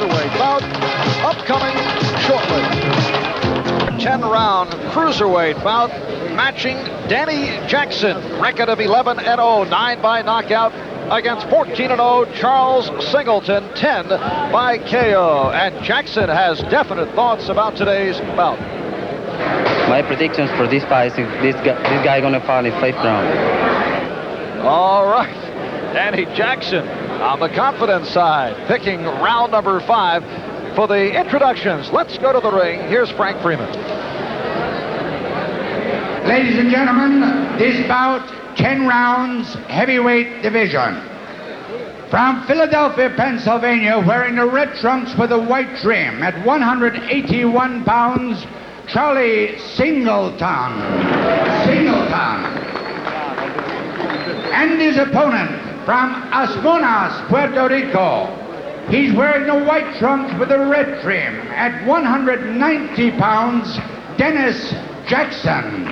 cruiserweight bout upcoming shortly. 10-round cruiserweight bout matching Danny Jackson, record of 11-0, 9 by knockout, against 14-0 Charles Singleton, 10 by KO. And Jackson has definite thoughts about today's bout. My predictions for this fight is this guy gonna fight in 5th round. All right, Danny Jackson on the confidence side, picking round number 5. For the introductions, let's go to the ring. Here's Frank Freeman. Ladies and gentlemen, this bout, 10 rounds, heavyweight division. From Philadelphia, Pennsylvania, wearing the red trunks with a white trim, at 181 pounds, Charlie Singleton. And his opponent from Asmonas, Puerto Rico. He's wearing the white trunks with a red trim, at 190 pounds, Dennis Jackson.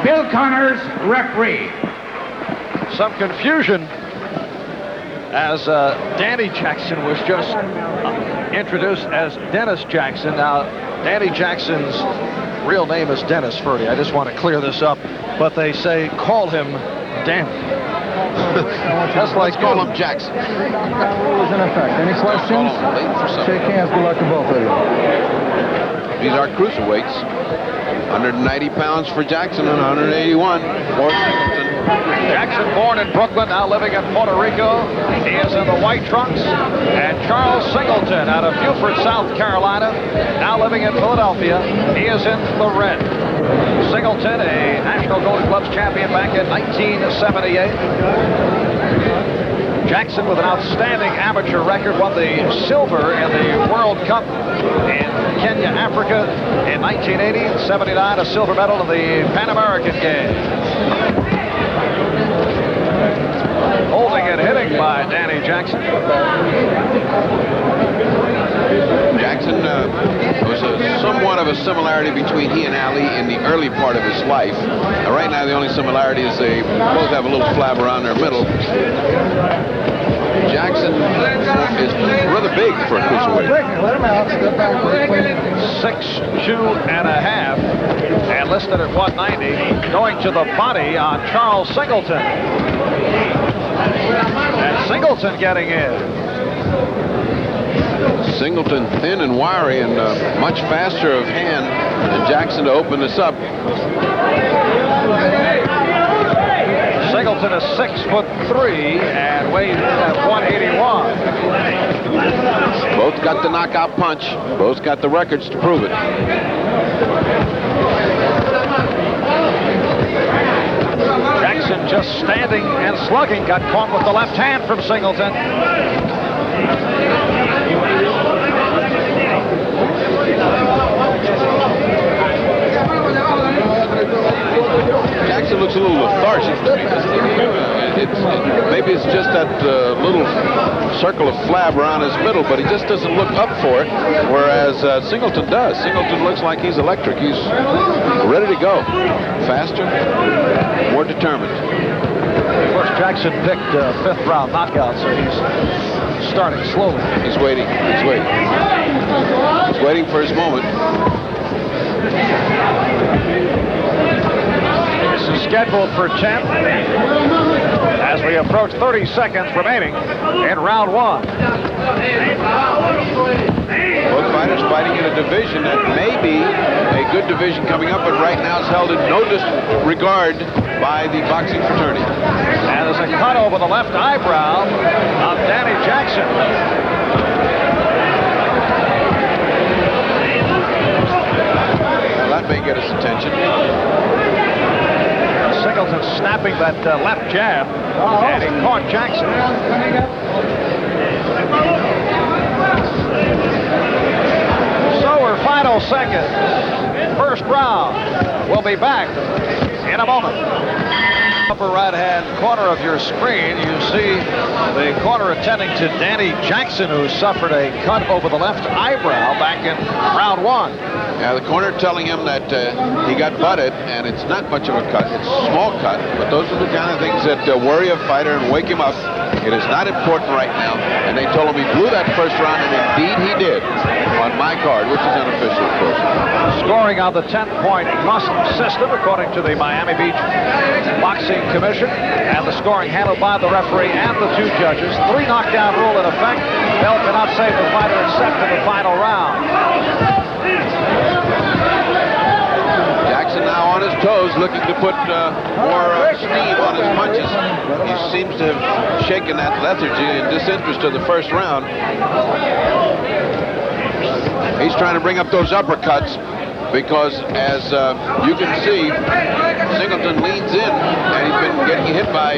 Bill Connors, referee. Some confusion as Danny Jackson was just introduced as Dennis Jackson. Now, Danny Jackson's real name is Dennis Ferdy. I just want to clear this up, but they say call him Danny. Just like call him Jackson. Rule is in effect. Any questions? Shake hands. Good luck to both of you. These are cruiserweights. 190 pounds for Jackson and 181 for Singleton. Jackson, born in Brooklyn, now living in Puerto Rico. He is in the white trunks. And Charles Singleton out of Beaufort, South Carolina, now living in Philadelphia. He is in the red. Singleton, a National Golden Gloves champion back in 1978. Jackson, with an outstanding amateur record, won the silver in the World Cup in Kenya, Africa in 1980. 79, a silver medal in the Pan American Games. Holding and hitting by Danny Jackson. Jackson was somewhat of a similarity between he and Ali in the early part of his life. Right now, the only similarity is they both have a little flab around their middle. Jackson is rather big for a cruiserweight. 6'2.5", and listed at 190, going to the body on Charles Singleton. And Singleton getting in. Singleton thin and wiry and much faster of hand than Jackson to open this up. Singleton is 6'3" and weighs at 181. Both got the knockout punch. Both got the records to prove it. Jackson just standing and slugging, got caught with the left hand from Singleton. Jackson looks a little lethargic to me. Maybe it's just that little circle of flab around his middle, but he just doesn't look up for it, whereas Singleton does. Singleton looks like he's electric. He's ready to go. Faster, more determined. Of course, Jackson picked 5th round knockout, so he's starting slowly. He's waiting. He's waiting. He's waiting for his moment. This is scheduled for 10 as we approach 30 seconds remaining in round 1. Both fighters fighting in a division that may be a good division coming up, but right now is held in no disregard by the boxing fraternity. And there's a cut over the left eyebrow of Danny Jackson. Well, that may get his attention. Singleton snapping that left jab, and he caught Jackson. So we're final seconds. First round. We'll be back in a moment. Upper right-hand corner of your screen, you see the corner attending to Danny Jackson, who suffered a cut over the left eyebrow back in round 1. Yeah, the corner telling him that he got butted, and it's not much of a cut. It's a small cut, but those are the kind of things that worry a fighter and wake him up. It is not important right now. And they told him he blew that first round, and indeed he did on my card, which is unofficial, of course. Scoring on the 10-point must system, according to the Miami Beach Boxing Commission, and the scoring handled by the referee and the 2 judges. 3 knockdown rule in effect. Bell cannot save the fighter except in the final round. Jackson now on his toes, looking to put more steam on his punches. He seems to have shaken that lethargy and disinterest of the first round. He's trying to bring up those uppercuts because, as you can see, Singleton leans in and he's been getting hit by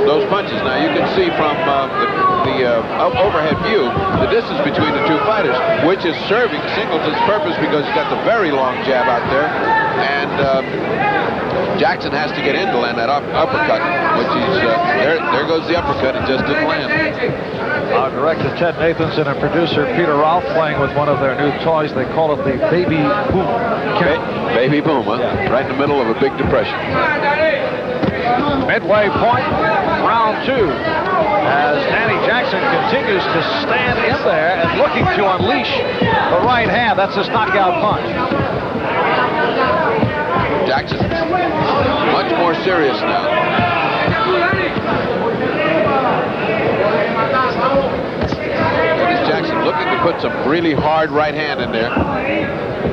those punches. Now you can see from the overhead view the distance between the 2 fighters, which is serving Singleton's purpose because he's got the very long jab out there, and Jackson has to get in to land that uppercut, which he's there goes the uppercut. It just didn't land. Our director Ted Nathanson and producer Peter Ralph playing with one of their new toys. They call it the Baby Boom. Baby Boom, huh? Yeah. Right in the middle of a big depression. Midway point, round 2. As Danny Jackson continues to stand in there and looking to unleash the right hand. That's his knockout punch. Jackson much more serious now. Jackson looking to put some really hard right hand in there.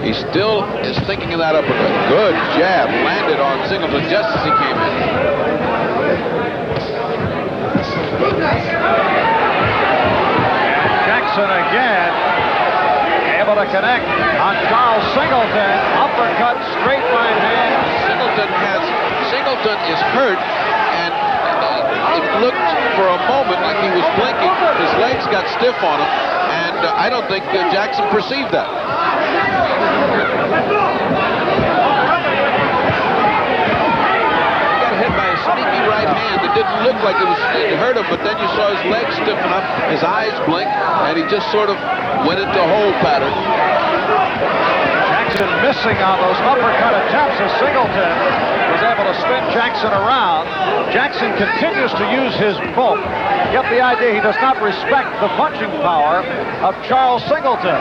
He still is thinking of that uppercut. Good jab landed on Singleton just as he came in. Jackson again able to connect on Charles Singleton. Uppercut, straight right hand. Singleton is hurt, and it looked for a moment like he was blinking. His legs got stiff on him, and I don't think Jackson perceived that. He got hit by a sneaky right hand. It didn't look like it hurt him, but then you saw his legs stiffen up, his eyes blink, and he just sort of went into hold pattern. Jackson missing on those uppercut attempts as Singleton was able to spin Jackson around. Jackson continues to use his bulk. Get the idea he does not respect the punching power of Charles Singleton.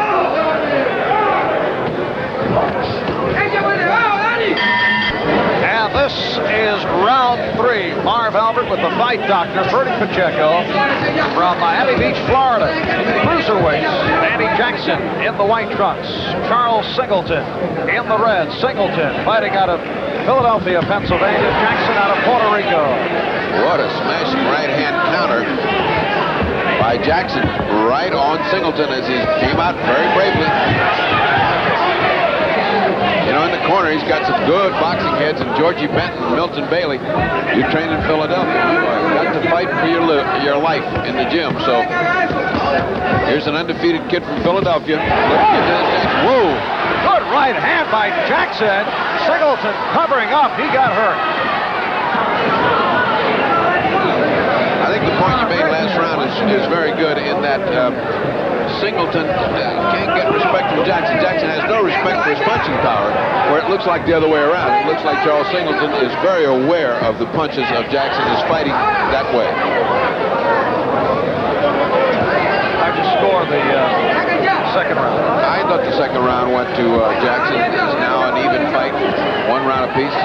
And this is round 3. Marv Albert with the fight doctor, Bertie Pacheco, from Miami Beach, Florida. Cruiserweights, Danny Jackson in the white trunks, Charles Singleton in the red. Singleton fighting out of Philadelphia, Pennsylvania, Jackson out of Puerto Rico. What a smashing right hand counter by Jackson right on Singleton as he came out very bravely. You know, in the corner, he's got some good boxing heads, and Georgie Benton and Milton Bailey. You train in Philadelphia. You've got to fight for your life in the gym. So here's an undefeated kid from Philadelphia. Whoa! Good right hand by Jackson. Singleton covering up. He got hurt. I think the point you made last round is very good in that Singleton can't get respect from Jackson. Jackson has no respect for his punching power, where it looks like the other way around. It looks like Charles Singleton is very aware of the punches of Jackson, is fighting that way. How'd you score the second round? I thought the second round went to Jackson. It's now an even fight, 1 round apiece.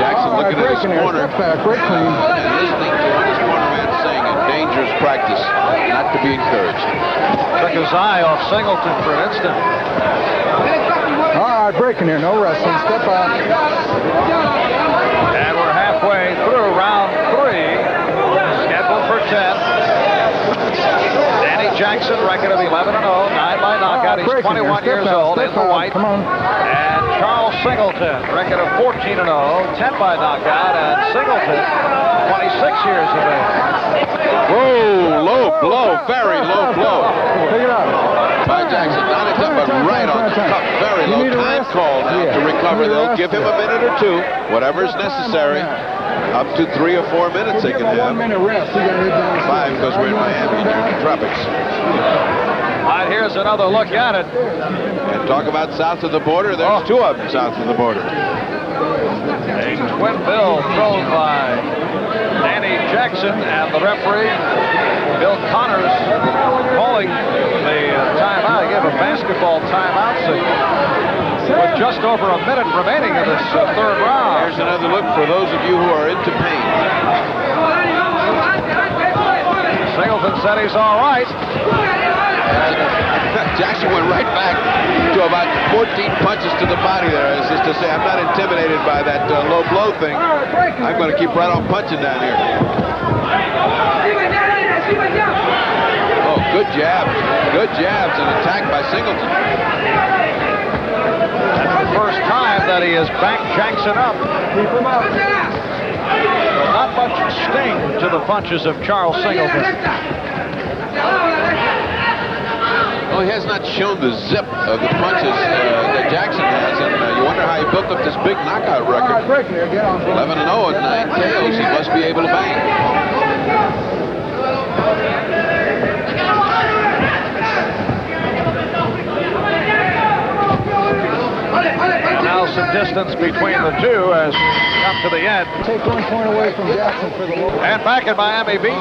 Jackson looking at his corner and listening to what his cornerman is saying. A dangerous practice, not to be encouraged. Took his eye off Singleton for an instant. All right, breaking here, no wrestling. Step out. And we're halfway through round 3, scheduled for 10. Danny Jackson, record of 11-0, 9 by knockout. He's 21 years old in the white. Come on. And Charles Singleton, record of 14-0, 10 by knockout. And Singleton, 26 years of age. Whoa, low blow, very low blow. Take it out. By Jackson, not a tough, but right on the cuff, very low. Time call now to recover. They'll give him a minute or 2, whatever is necessary. Up to 3 or 4 minutes they can have. 1 minute rest. 5 because we're in Miami during the tropics. All right, here's another look at it. And talk about south of the border. There's 2 of them south of the border. A twin bill thrown by Danny Jackson and the referee, Bill Connors, calling the timeout. He gave a basketball timeout with just over a minute remaining in this third round. Here's another look for those of you who are into pain. Singleton said he's all right. Jackson went right back to about 14 punches to the body there, as is to say, I'm not intimidated by that low blow thing. I'm going to keep right on punching down here. Oh, good jabs. Good jabs and attack by Singleton. That's the first time that he has backed Jackson up. Keep him up. Not much sting to the punches of Charles Singleton. Well, he has not shown the zip of the punches that Jackson has, and you wonder how he built up this big knockout record. 11-0 and 9 KOs. He must be able to bang. Now some distance between the two as we come to the end. Take 1 point away from Jackson for the low. And back at Miami Beach,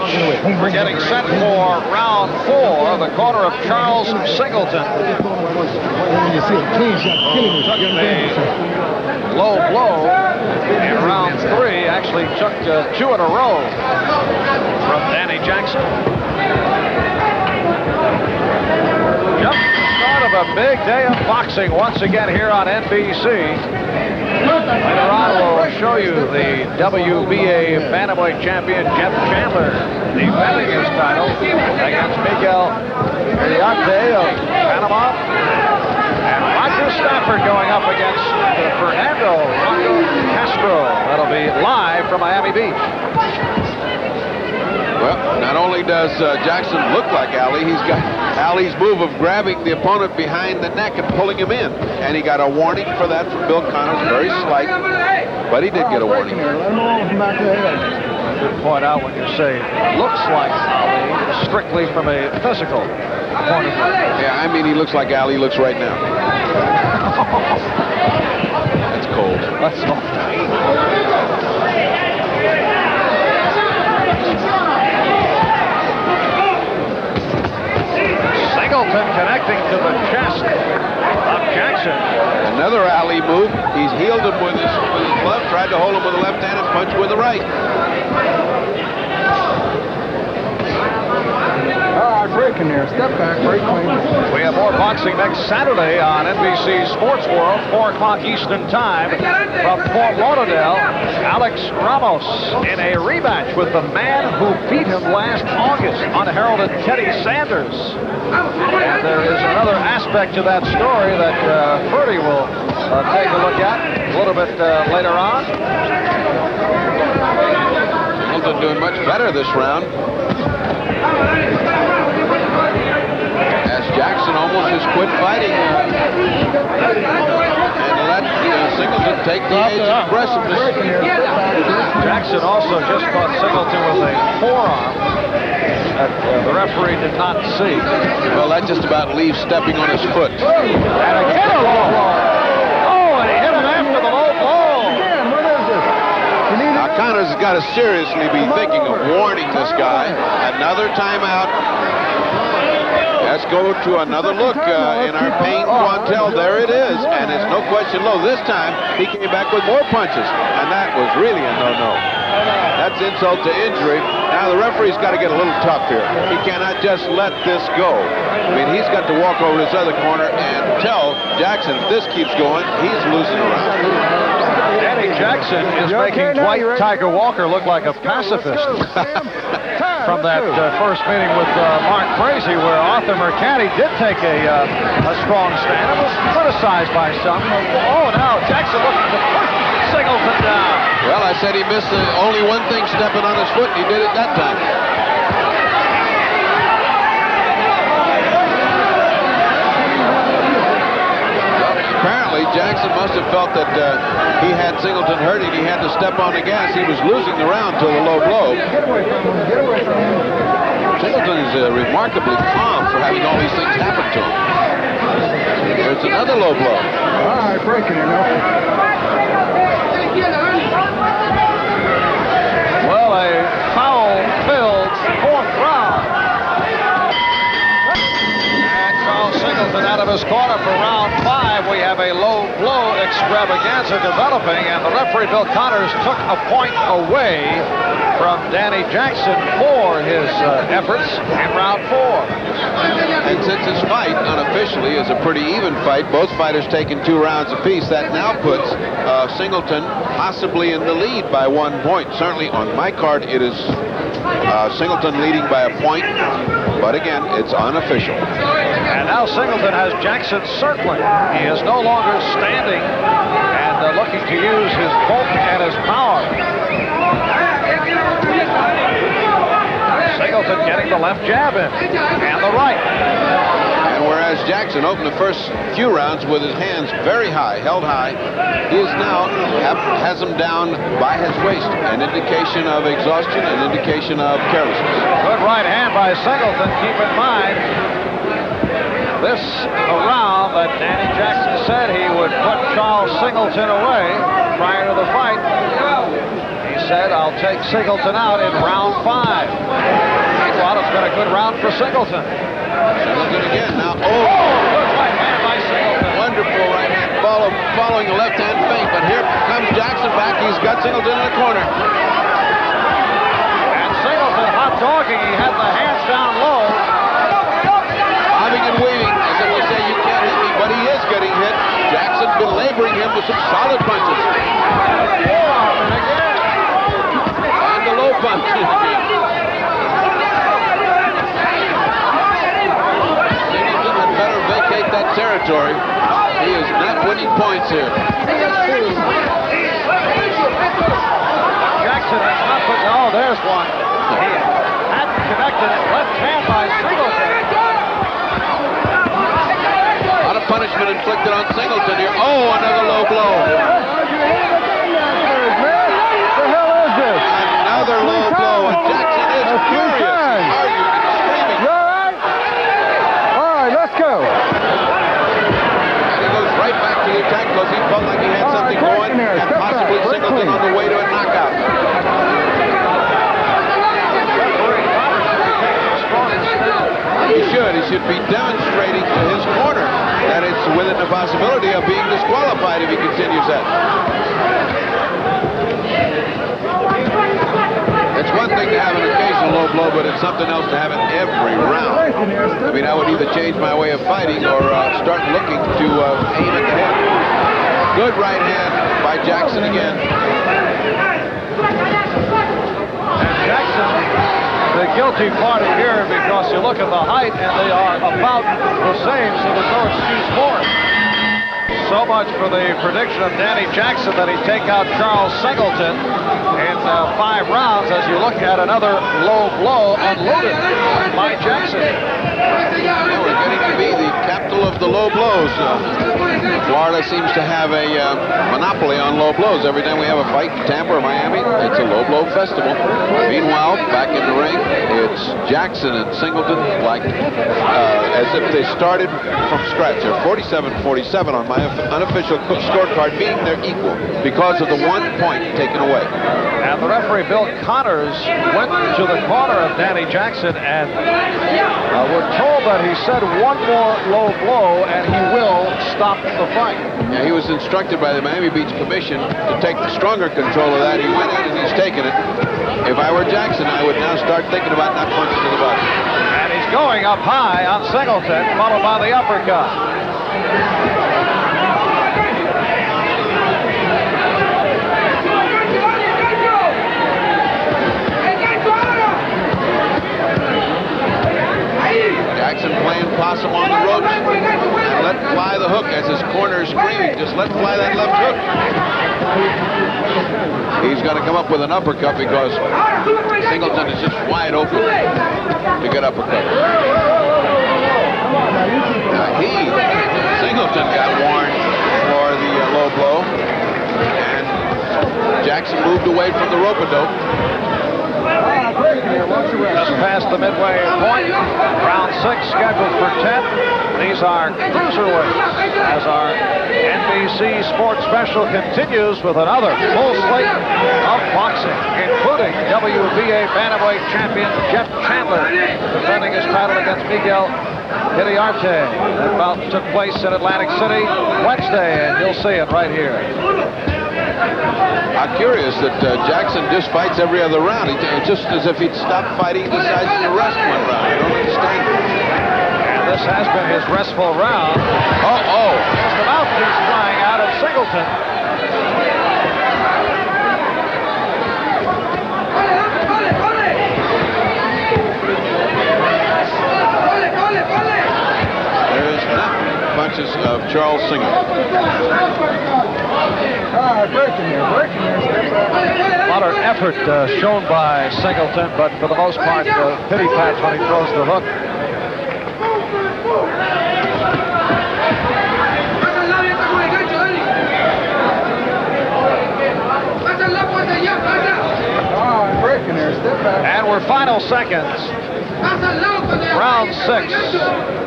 we're getting set for round 4, the corner of Charles Singleton. When you see a clean shot killing Took the low blow in round 3, actually took 2 in a row from Danny Jackson. Just the start of a big day of boxing once again here on NBC. Later on, we'll show you the WBA bantamweight champion Jeff Chandler defending his title against Miguel Iriarte of Panama, and Roger Stafford going up against Fernando Rocco Castro. That'll be live from Miami Beach. Well, not only does Jackson look like Ali, he's got Ali's move of grabbing the opponent behind the neck and pulling him in. And he got a warning for that from Bill Connors, very slight, but he did get a warning. Let him roll from back of the head. Good point out when you say looks like Ali, strictly from a physical point of view. Yeah, I mean, he looks like Ali looks right now. That's cold. That's all. Singleton connecting to the chest of Jackson. Another alley move. He's healed him with his glove, tried to hold him with the left hand and punch with the right. All right, breaking there. Step back, break clean. We have more boxing next Saturday on NBC Sports World, 4 o'clock Eastern Time. From Fort Lauderdale, Alex Ramos in a rematch with the man who beat him last August, unheralded Teddy Sanders. And there is another aspect to that story that Ferdy will take a look at a little bit later on. Singleton doing much better this round. As Jackson almost has quit fighting and let Singleton take the edge of aggressiveness. Jackson also just caught Singleton with a forearm that the referee did not see. Well, that just about leaves stepping on his foot. And again a low blow. Oh, and he hit him after the low blow. Again, what is this? You need Now, Connors has got to seriously be thinking of warning this guy. Another timeout. Let's go to another look in our Payne Quantel. There it is, and it's no question low. This time, he came back with more punches, and that was really a no-no. That's insult to injury. Now, the referee's got to get a little tough here. He cannot just let this go. I mean, he's got to walk over to this other corner and tell Jackson, if this keeps going, he's losing a round. Danny Jackson is making Dwight Tiger Walker look like a pacifist. From that first meeting with Mark Frazee, where Arthur Mercati did take a strong stand and was criticized by some. Oh, now Jackson looking to push Singleton down. Well, I said he missed only one thing, stepping on his foot, and he did it that time. Apparently, Jackson must have felt that he had Singleton hurting. He had to step on the gas. He was losing the round till the low blow. Get away from him. Get away from him. Singleton is remarkably calm for having all these things happen to him. There's another low blow. All right, breaking it now. Well, a foul filled 4th round. And Charles Singleton out of his corner for round 5. We have a low blow extravaganza developing, and the referee, Bill Connors, took a point away from Danny Jackson for his efforts in round 4. And since this fight unofficially is a pretty even fight, both fighters taking 2 rounds apiece, that now puts Singleton possibly in the lead by 1 point. Certainly on my card it is Singleton leading by a point, but again, it's unofficial. And now Singleton has Jackson circling. He is no longer standing and looking to use his bulk and his power. Singleton getting the left jab in and the right. And whereas Jackson opened the first few rounds with his hands very high, held high, he is now has them down by his waist, an indication of exhaustion, an indication of carelessness. Good right hand by Singleton. Keep in mind, this round that Danny Jackson said he would put Charles Singleton away prior to the fight. He said, I'll take Singleton out in round 5. Meanwhile, it's been a good round for Singleton. Singleton again now. Good right hand by Singleton. Wonderful right hand following the left hand feint, but here comes Jackson back. He's got Singleton in the corner. And Singleton hot dogging. He had the hands down low. Bobbing and weaving, as if to say, you can't hit me, but he is getting hit. Jackson belaboring him with some solid punches. Forearm and again. And the low punch. Singleton had better vacate that territory. He is not winning points here. Jackson has not put. Oh, there's one. He hadn't connected it. Left hand by Singleton. A lot of punishment inflicted on Singleton here. Oh, another low blow. Another low blow, and Jackson is furious. He's arguing and screaming. You all right? All right, let's go. And he goes right back to the attack because he felt like he had something going, and possibly Singleton on the way to a knockout. He should be demonstrating to his corner that it's within the possibility of being disqualified if he continues that. It's one thing to have an occasional low blow, but it's something else to have it every round. I mean, I would either change my way of fighting or start looking to aim at the head. Good right hand by Jackson again. And Jackson, the guilty party here, because you look at the height and they are about the same, so there's no excuse for it. So much for the prediction of Danny Jackson that he'd take out Charles Singleton in 5 rounds as you look at another low blow unloaded by Jackson. Now we're getting to be the capital of the low blows. Florida seems to have a monopoly on low blows. Every time we have a fight in Tampa or Miami, it's a low blow festival. Meanwhile, back in the ring, it's Jackson and Singleton like as if they started from scratch. They're 47-47 on my unofficial scorecard, meaning they're equal because of the 1 point taken away. And the referee, Bill Connors, went to the corner of Danny Jackson, and we're told that he said one more low blow and he will stop the fight. Yeah, he was instructed by the Miami Beach Commission to take the stronger control of that. He went in and he's taken it. If I were Jackson, I would now start thinking about not punching to the body. And he's going up high on Singleton, followed by the uppercut. Jackson playing possum on the ropes and let fly the hook as his corner is screaming. Just let fly that left hook. He's going to come up with an uppercut because Singleton is just wide open to get uppercut. Now Singleton got warned for the low blow, and Jackson moved away from the rope-a-dope. Just past the midway point. Round 6 scheduled for 10. These are cruiserweights as our NBC Sports Special continues with another full slate of boxing, including WBA bantamweight champion Jeff Chandler defending his title against Miguel Iriarte. That bout took place in Atlantic City Wednesday, and you'll see it right here. I'm curious that Jackson just fights every other round. It's just as if he'd stopped fighting, he decides to rest one round. I don't understand it. And this has been his restful round. Oh. There's the mouthpiece flying out of Singleton. There's punches of Charles Singleton. A lot of effort shown by Singleton, but for the most part, pity pats when he throws the hook. And we're final seconds. Round 6.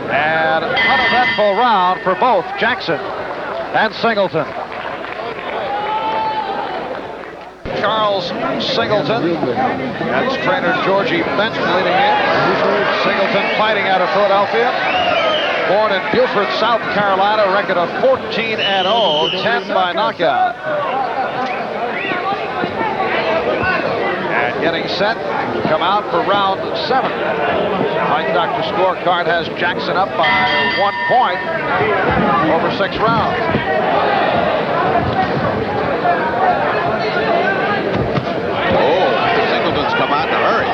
And an uneventful round for both Jackson and Singleton. Charles Singleton. That's trainer Georgie Bench leading in. Singleton fighting out of Philadelphia. Born in Beaufort, South Carolina. Record of 14-0, 10 by knockout. And getting set to come out for round 7. Mike Doctor scorecard has Jackson up by 1 point over 6 rounds. Singleton's come out in a hurry.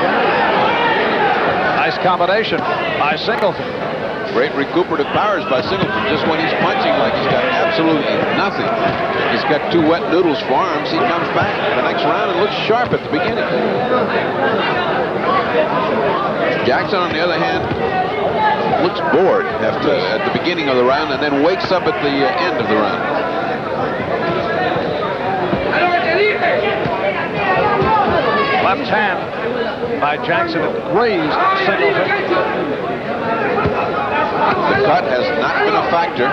Nice combination by Singleton. Great recuperative powers by Singleton. Just when he's punching like he's got absolutely nothing, he's got 2 wet noodles for arms, he comes back the next round and looks sharp at the beginning. Jackson, on the other hand, looks bored at the beginning of the round and then wakes up at the end of the round. Left hand by Jackson grazed Singleton. The cut has not been a factor.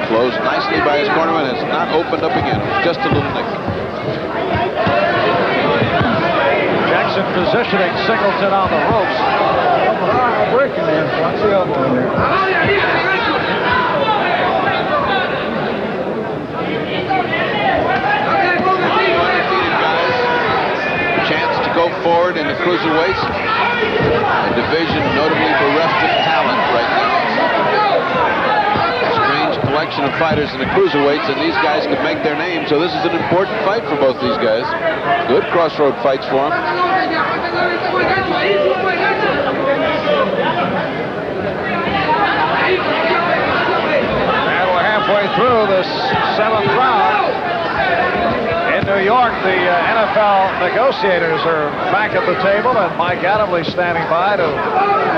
Closed nicely by his cornerman, has not opened up again. Just a little nick. Jackson positioning Singleton on the ropes. Breaking there. Watch the elbow in there. Chance to go forward in the cruiserweights. A division notably bereft of talent right now. Strange collection of fighters in the cruiserweights, and these guys could make their name, so this is an important fight for both these guys. Good crossroad fights for them. And we're halfway through this 7th round. In New York, the NFL negotiators are back at the table, and Mike Adamley standing by to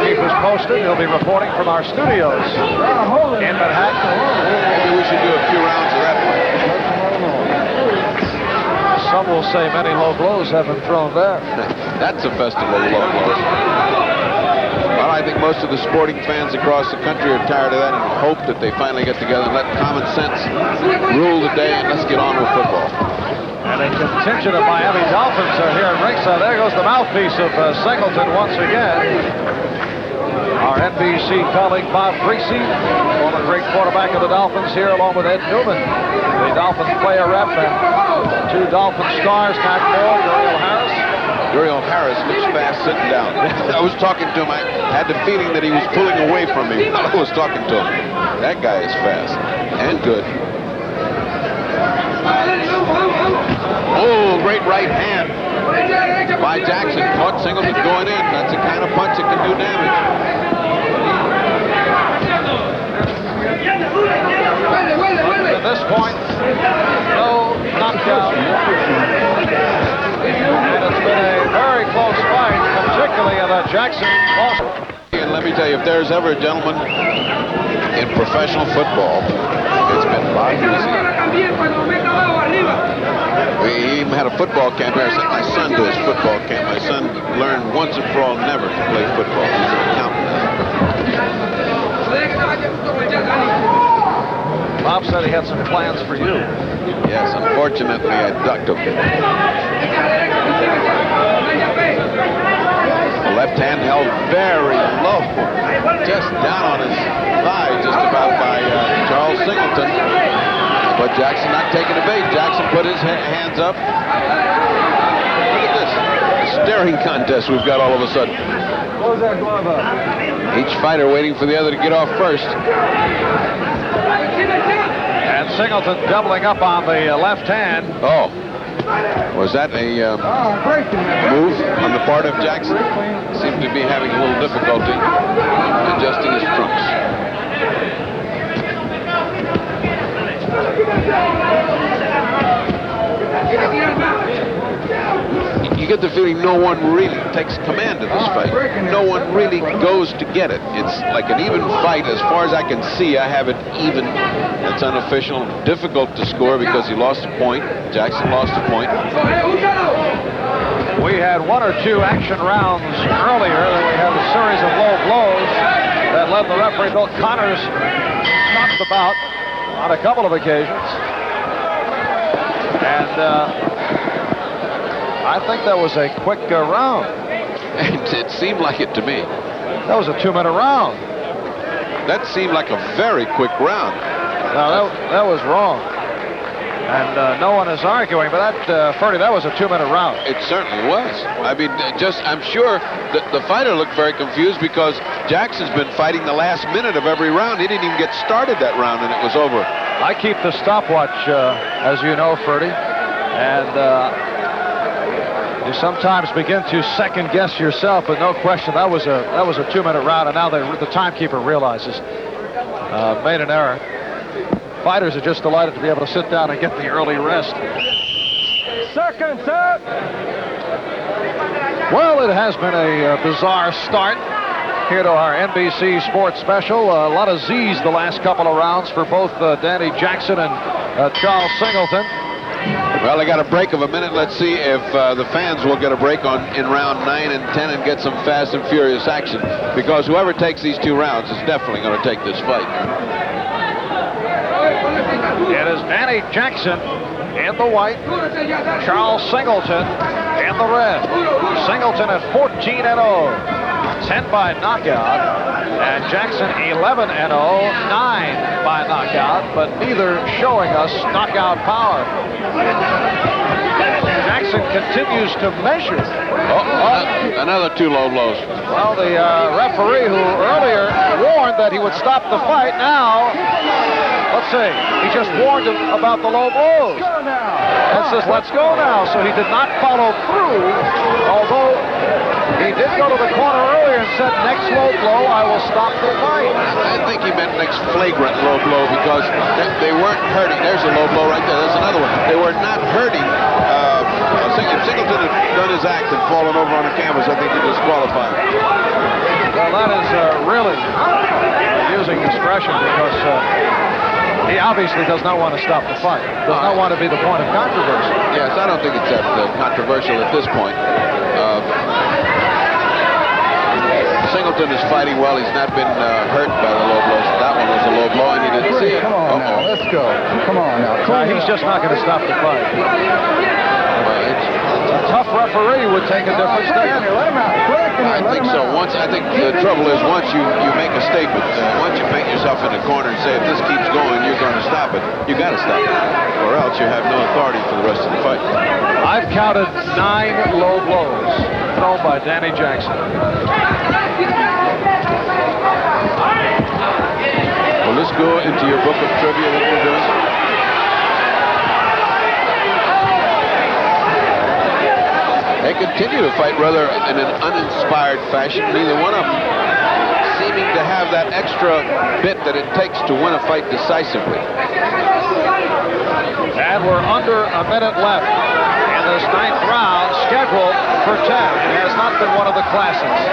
keep us posted. He'll be reporting from our studios in Manhattan. Maybe we should do a few rounds of that one. Some will say many low blows have been thrown there. That's a festival of low blows. Well, I think most of the sporting fans across the country are tired of that and hope that they finally get together and let common sense rule the day, and let's get on with football. And a contingent of Miami Dolphins are here at ringside. There goes the mouthpiece of Singleton once again. Our NBC colleague Bob Greasy, former great quarterback of the Dolphins, here along with Ed Newman, the Dolphins player rep, and 2 Dolphin stars, Matt Moore, Uriel Harris. Uriel Harris looks fast sitting down. I was talking to him. I had the feeling that he was pulling away from me while I was talking to him. That guy is fast and good. Oh, great right hand by Jackson. Caught Singleton going in. That's the kind of punch that can do damage. At this point, no knockout. And it's been a very close fight, particularly in that Jackson loss. And let me tell you, if there's ever a gentleman in professional football, it's been Bob Greasy. We even had a football camp here. I sent my son to his football camp. My son learned once and for all never to play football. He's an accountant. Bob said he had some plans for you. Yes, unfortunately, I ducked him. The left hand held very low, just down on his thigh, just about by Charles Singleton. But Jackson not taking the bait. Jackson put his hands up. Look at this staring contest we've got all of a sudden. Close that glove up. Each fighter waiting for the other to get off first. And Singleton doubling up on the left hand. Oh, was that a move on the part of Jackson? Seemed to be having a little difficulty adjusting his trunks. You get the feeling no one really takes command of this fight. No one really goes to get it. It's like an even fight. As far as I can see, I have it even. That's unofficial. Difficult to score because he lost a point. Jackson lost a point. We had one or two action rounds earlier. Then we had a series of low blows that led the referee, Bill Connors, knocked the bout on a couple of occasions. And I think that was a quick round. It seemed like it to me. That was a 2-minute round. That seemed like a very quick round. No, that was wrong. And no one is arguing, but that, Ferdy, that was a 2-minute round. It certainly was. I mean, I'm sure that the fighter looked very confused because Jackson's been fighting the last minute of every round. He didn't even get started that round, and it was over. I keep the stopwatch, as you know, Ferdy, and you sometimes begin to second guess yourself, but no question that was a 2-minute round, and now the timekeeper realizes made an error. Fighters are just delighted to be able to sit down and get the early rest. Seconds up. Well, it has been a bizarre start here to our NBC Sports Special. A lot of Z's the last couple of rounds for both Danny Jackson and Charles Singleton. Well, they got a break of a minute. Let's see if the fans will get a break in round 9 and 10 and get some fast and furious action, because whoever takes these 2 rounds is definitely going to take this fight. It is Danny Jackson in the white, Charles Singleton in the red. Singleton at 14-0, 10 by knockout, and Jackson 11-0, 9 by knockout, but neither showing us knockout power. Jackson continues to measure. Another 2 low blows. Well, the referee who earlier warned that he would stop the fight, now, let's see, he just warned him about the low blows. And says, let's go now. So he did not follow through, although he did go to the corner earlier and said, next low blow, I will stop the fight. I think he meant next flagrant low blow, because they weren't hurting. There's a low blow right there. There's another one. They were not hurting. If Singleton had done his act and fallen over on the canvas, I think he disqualified him. Well, that is really using discretion, because he obviously does not want to stop the fight. Does not want to be the point of controversy. Yes, I don't think it's that controversial at this point. Singleton is fighting well. He's not been hurt by the low blows. That one was a low blow, and he didn't see it. Come on now, let's go. Come on now. He's just not going to stop the fight. A tough referee would take a different stand. Let him out. I think so. I think the trouble is, once you make a statement, once you paint yourself in the corner and say, if this keeps going, you're going to stop it, you got to stop it, or else you have no authority for the rest of the fight. I've counted 9 low blows thrown by Danny Jackson. Will this go into your book of trivia that you're doing? They continue to fight rather in an uninspired fashion. Neither one of them seeming to have that extra bit that it takes to win a fight decisively. And we're under a minute left in this 9th round, scheduled for 10. It has not been one of the classics,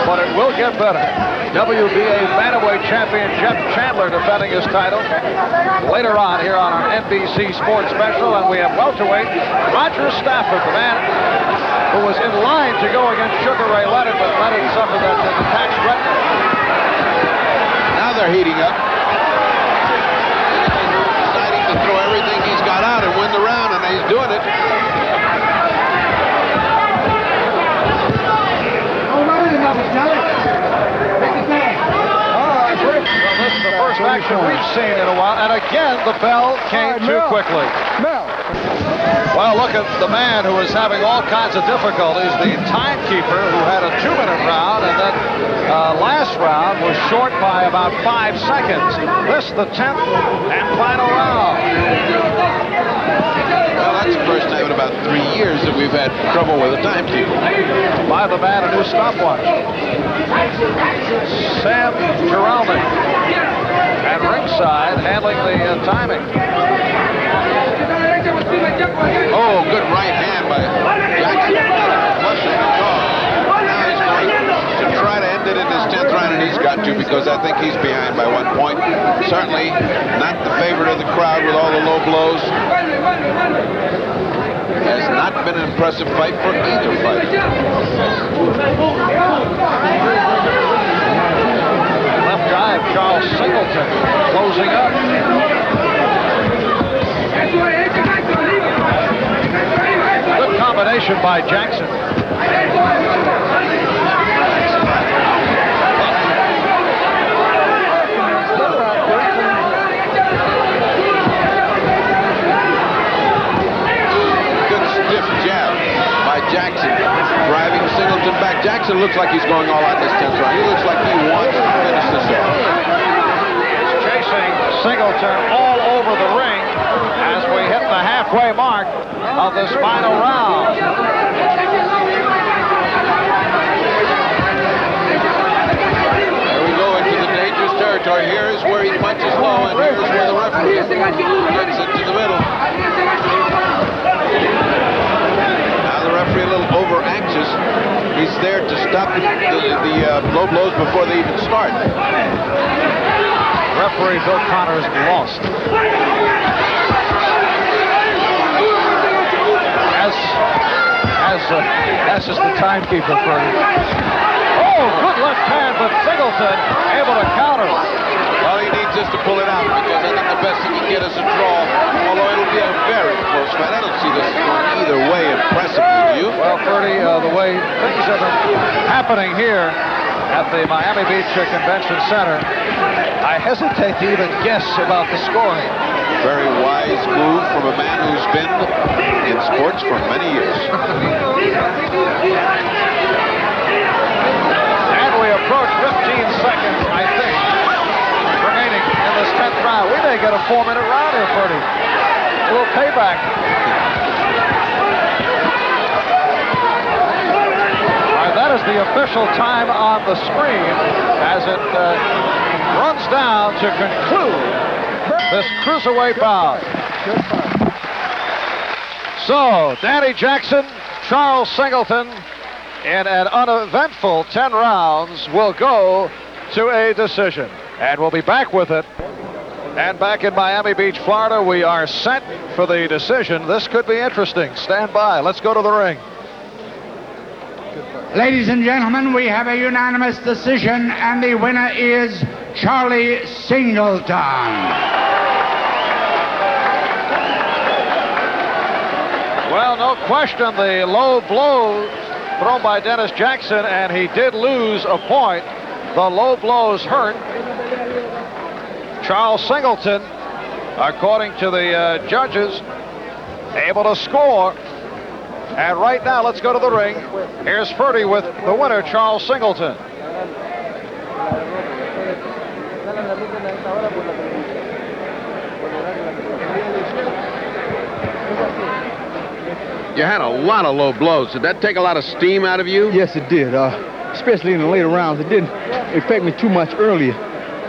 but it will get better. WBA bantamweight champion Jeff Chandler defending his title later on here on our NBC Sports Special, and we have welterweight Roger Stafford, the man who was in line to go against Sugar Ray Leonard, but Leonard suffered that detached retina. heating up. Deciding to throw everything he's got out and win the round, and he's doing it. Well, this is the first action we've seen in a while, and again the bell came too quickly. Well, look at the man who was having all kinds of difficulties, the timekeeper who had a 2-minute round, and then last round was short by about 5 seconds. This, the 10th and final round. Well, that's the first time in about 3 years that we've had trouble with a timekeeper. By the man, a new stopwatch. Sam Giraldi at ringside handling the timing. Oh, good right hand by Jackson. Flushing the jaw. Now he's going to try to end it in his 10th round, and he's got to, because I think he's behind by 1 point. Certainly not the favorite of the crowd with all the low blows. Has not been an impressive fight for either fighter. Left eye of Charles Singleton closing up. Good combination by Jackson. Good stiff jab by Jackson, driving Singleton back. Jackson looks like he's going all out in this 10th round. He looks like he wants to finish this off. He's chasing Singleton all over the ring as we hit the halfway mark of this final round. Here we go into the dangerous territory. Here is where he punches low, and here is where the referee gets into the middle. Now the referee a little over anxious. He's there to stop the low blows before they even start. Referee Bill Connors lost. As is the timekeeper for him. Oh, good left hand, but Singleton able to counter. Well, he needs just to pull it out, because I think the best he can get is a draw, although it'll be a very close fight. I don't see this going either way impressively, do you? Well, Ferdy, the way things have been happening here at the Miami Beach Convention Center, I hesitate to even guess about the scoring. Very wise move from a man who's been in sports for many years. And we approach 15 seconds, I think, remaining in this 10th round. We may get a 4-minute round here, Ferdy. A little payback. All right, that is the official time on the screen as it runs down to conclude this cruiserweight bout. So, Danny Jackson, Charles Singleton, in an uneventful 10 rounds, will go to a decision. And we'll be back with it. And back in Miami Beach, Florida, we are set for the decision. This could be interesting. Stand by. Let's go to the ring. Ladies and gentlemen, we have a unanimous decision, and the winner is Charlie Singleton. Well, no question, the low blow thrown by Dennis Jackson, and he did lose a point. The low blows hurt. Charles Singleton, according to the judges, able to score. And right now, let's go to the ring. Here's Ferdy with the winner, Charles Singleton. You had a lot of low blows. Did that take a lot of steam out of you? Yes, it did. Especially in the later rounds. It didn't affect me too much earlier.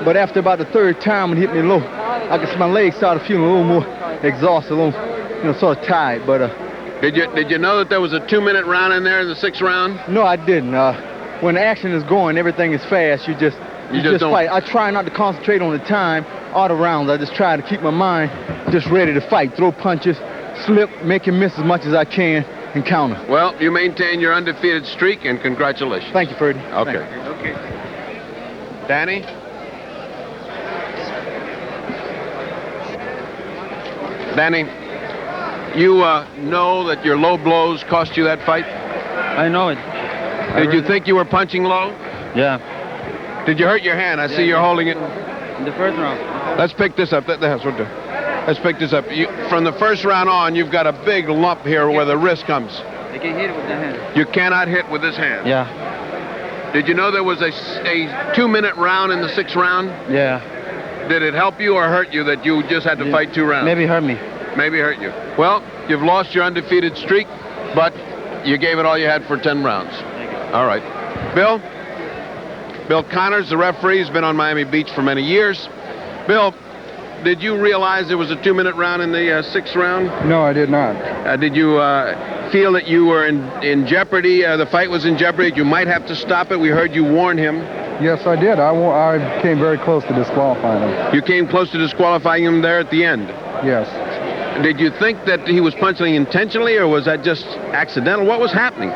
But after about the third time it hit me low, I could see my legs started feeling a little more exhausted, a little, sort of tired. But Did you know that there was a 2-minute round in there in the 6th round? no, I didn't. When the action is going, everything is fast. You just don't fight. I try not to concentrate on the time or the rounds. I just try to keep my mind just ready to fight, throw punches, slip, make him miss as much as I can, and counter. Well, you maintain your undefeated streak, and congratulations. Thank you, Ferdy. Okay. Thank you. Danny? Danny, you know that your low blows cost you that fight? I know it. Did you think you were punching low? Yeah. Did you hurt your hand? I see you're holding it. In the first round. Let's pick this up. Let's pick this up. From the first round on, you've got a big lump here where the wrist comes. I can hit it with the hand. You cannot hit with this hand. Yeah. Did you know there was a 2-minute round in the 6th round? Yeah. Did it help you or hurt you that you just had to fight 2 rounds? Maybe hurt me. Maybe hurt you. Well, you've lost your undefeated streak, but you gave it all you had for 10 rounds. Thank you. All right. Bill Connors, the referee, has been on Miami Beach for many years. Bill, did you realize there was a 2-minute round in the 6th round? No, I did not. Did you feel that you were in jeopardy? The fight was in jeopardy. You might have to stop it. We heard you warn him. Yes, I did. I came very close to disqualifying him. You came close to disqualifying him there at the end. Yes. Did you think that he was punching intentionally, or was that just accidental? What was happening?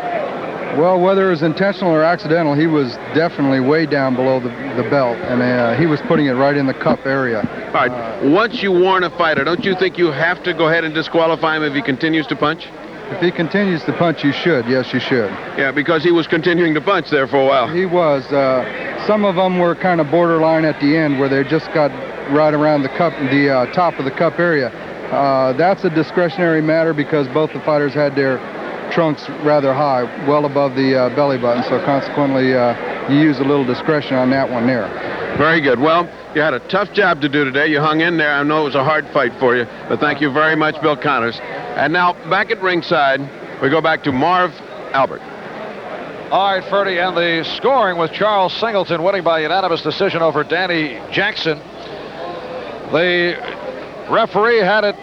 Well, whether it was intentional or accidental, he was definitely way down below the belt, and he was putting it right in the cup area. All right. Once you warn a fighter, don't you think you have to go ahead and disqualify him if he continues to punch? If he continues to punch, you should. Yes, you should. Yeah, because he was continuing to punch there for a while. He was. Some of them were kind of borderline at the end, where they just got right around the cup, the top of the cup area. That's a discretionary matter because both the fighters had their trunks rather high, well above the belly button, so consequently you use a little discretion on that one there. Very good. Well, you had a tough job to do today. You hung in there. I know it was a hard fight for you, but thank you very much, Bill Connors. And now, back at ringside, we go back to Marv Albert. All right, Ferdy, and the scoring with Charles Singleton winning by unanimous decision over Danny Jackson. The referee had it